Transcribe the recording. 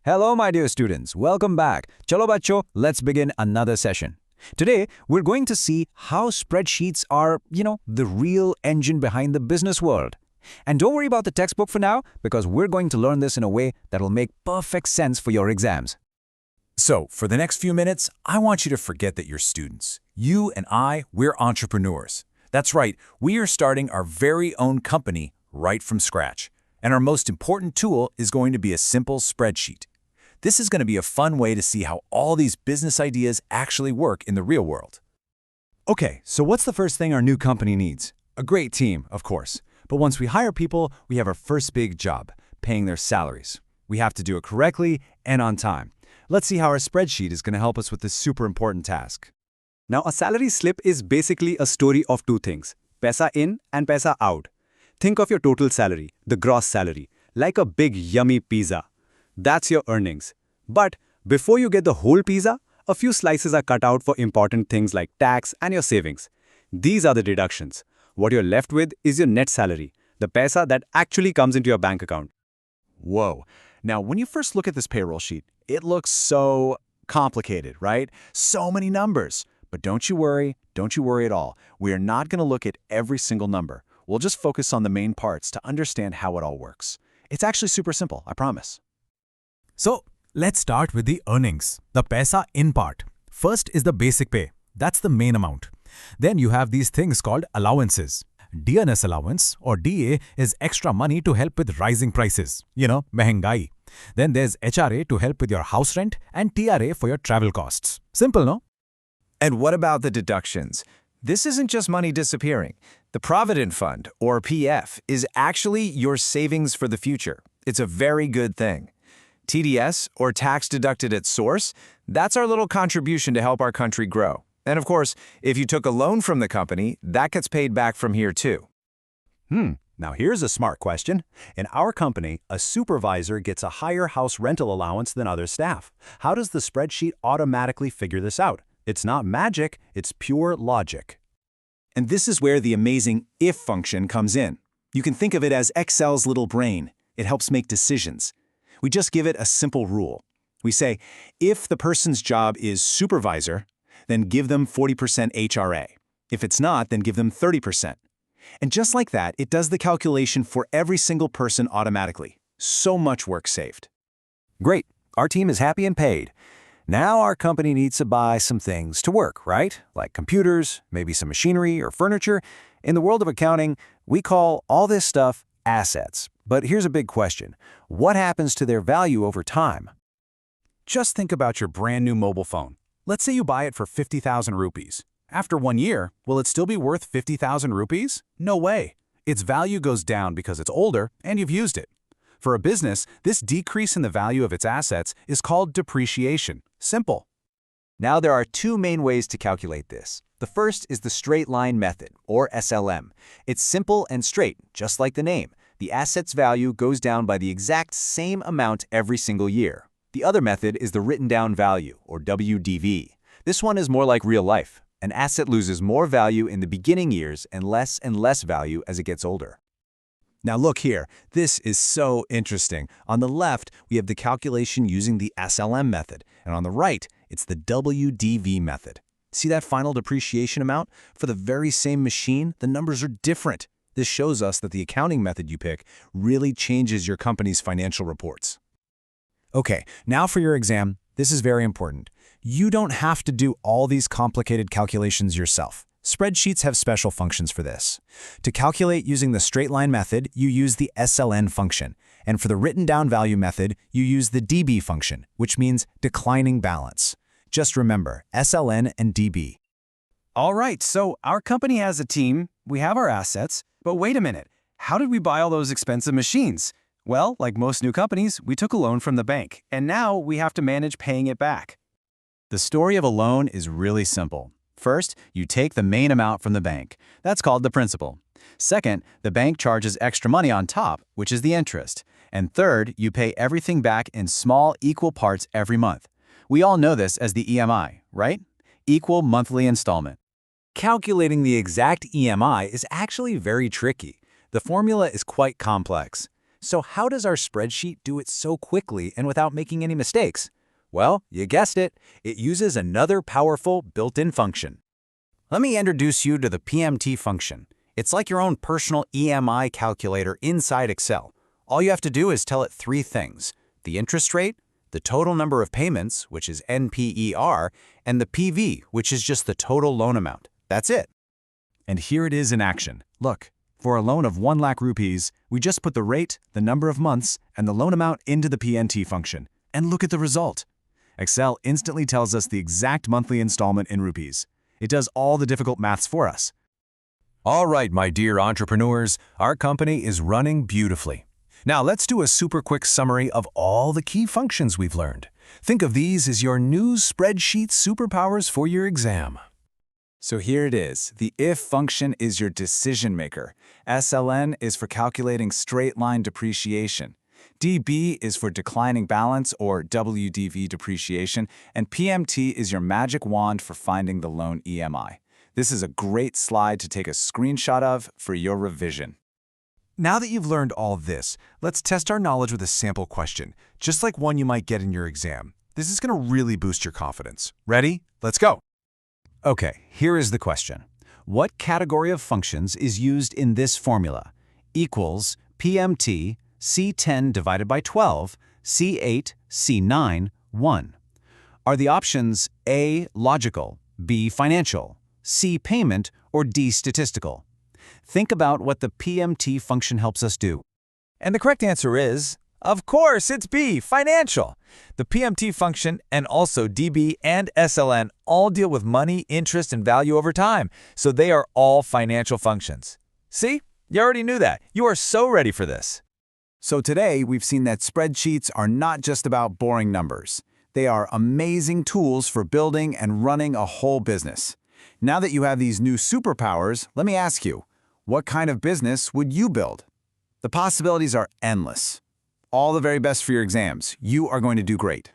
Hello, my dear students. Welcome back. Chalo bachcho, let's begin another session. Today, we're going to see how spreadsheets are, the real engine behind the business world. And don't worry about the textbook for now, because we're going to learn this in a way that'll make perfect sense for your exams. So, for the next few minutes, I want you to forget that you're students. You and I, we're entrepreneurs. That's right, we are starting our very own company right from scratch. And our most important tool is going to be a simple spreadsheet. This is going to be a fun way to see how all these business ideas actually work in the real world. Okay, so what's the first thing our new company needs? A great team, of course. But once we hire people, we have our first big job, paying their salaries. We have to do it correctly and on time. Let's see how our spreadsheet is going to help us with this super important task. Now, a salary slip is basically a story of two things, paisa in and paisa out. Think of your total salary, the gross salary, like a big yummy pizza. That's your earnings. But before you get the whole pizza, a few slices are cut out for important things like tax and your savings. These are the deductions. What you're left with is your net salary, the paisa that actually comes into your bank account. Whoa. Now, when you first look at this payroll sheet, it looks so complicated, right? So many numbers. But don't you worry at all. We are not going to look at every single number. We'll just focus on the main parts to understand how it all works. It's actually super simple, I promise. So, let's start with the earnings, the paisa in part. First is the basic pay. That's the main amount. Then you have these things called allowances. Dearness allowance, or DA, is extra money to help with rising prices. Mehengai. Then there's HRA to help with your house rent and TRA for your travel costs. Simple, no? And what about the deductions? This isn't just money disappearing. The Provident Fund, or PF, is actually your savings for the future. It's a very good thing. TDS, or tax deducted at source, that's our little contribution to help our country grow. And of course, if you took a loan from the company, that gets paid back from here too. Now here's a smart question. In our company, a supervisor gets a higher house rental allowance than other staff. How does the spreadsheet automatically figure this out? It's not magic, it's pure logic. And this is where the amazing if function comes in. You can think of it as Excel's little brain. It helps make decisions. We just give it a simple rule. We say, if the person's job is supervisor, then give them 40% HRA. If it's not, then give them 30%. And just like that, it does the calculation for every single person automatically. So much work saved. Great. Our team is happy and paid. Now our company needs to buy some things to work, right? Like computers, maybe some machinery or furniture. In the world of accounting, we call all this stuff assets. But here's a big question. What happens to their value over time? Just think about your brand new mobile phone. Let's say you buy it for 50,000 rupees. After 1 year, will it still be worth 50,000 rupees? No way. Its value goes down because it's older and you've used it. For a business, this decrease in the value of its assets is called depreciation. Simple. Now there are two main ways to calculate this. The first is the straight line method, or SLM. It's simple and straight, just like the name. The asset's value goes down by the exact same amount every single year. The other method is the written down value, or WDV. This one is more like real life. An asset loses more value in the beginning years and less value as it gets older. Now look here, this is so interesting. On the left, we have the calculation using the SLM method, and on the right, it's the WDV method. See that final depreciation amount? For the very same machine, the numbers are different. This shows us that the accounting method you pick really changes your company's financial reports. Okay, now for your exam, this is very important. You don't have to do all these complicated calculations yourself. Spreadsheets have special functions for this. To calculate using the straight line method, you use the SLN function. And for the written down value method, you use the DB function, which means declining balance. Just remember, SLN and DB. All right, so our company has a team, we have our assets, but wait a minute, how did we buy all those expensive machines? Well, like most new companies, we took a loan from the bank, and now we have to manage paying it back. The story of a loan is really simple. First, you take the main amount from the bank. That's called the principal. Second, the bank charges extra money on top, which is the interest. And third, you pay everything back in small, equal parts every month. We all know this as the EMI, right? Equal monthly installment. Calculating the exact EMI is actually very tricky. The formula is quite complex. So how does our spreadsheet do it so quickly and without making any mistakes? Well, you guessed it. It uses another powerful built-in function. Let me introduce you to the PMT function. It's like your own personal EMI calculator inside Excel. All you have to do is tell it three things: the interest rate, the total number of payments, which is NPER, and the PV, which is just the total loan amount. That's it. And here it is in action. Look, for a loan of 1 lakh rupees, we just put the rate, the number of months, and the loan amount into the PMT function. And look at the result. Excel instantly tells us the exact monthly installment in rupees. It does all the difficult maths for us. All right, my dear entrepreneurs, our company is running beautifully. Now let's do a super quick summary of all the key functions we've learned. Think of these as your new spreadsheet superpowers for your exam. So here it is. The if function is your decision maker. SLN is for calculating straight-line depreciation. DB is for declining balance, or WDV depreciation, and PMT is your magic wand for finding the loan EMI. This is a great slide to take a screenshot of for your revision. Now that you've learned all this, let's test our knowledge with a sample question, just like one you might get in your exam. This is going to really boost your confidence. Ready? Let's go. Okay, here is the question. What category of functions is used in this formula? Equals PMT C10 divided by 12, C8, C9, 1. Are the options A, logical, B, financial, C, payment, or D, statistical? Think about what the PMT function helps us do. And the correct answer is, of course, it's B, financial. The PMT function and also DB and SLN all deal with money, interest, and value over time, so they are all financial functions. See? You already knew that. You are so ready for this. So today, we've seen that spreadsheets are not just about boring numbers. They are amazing tools for building and running a whole business. Now that you have these new superpowers, let me ask you, what kind of business would you build? The possibilities are endless. All the very best for your exams. You are going to do great.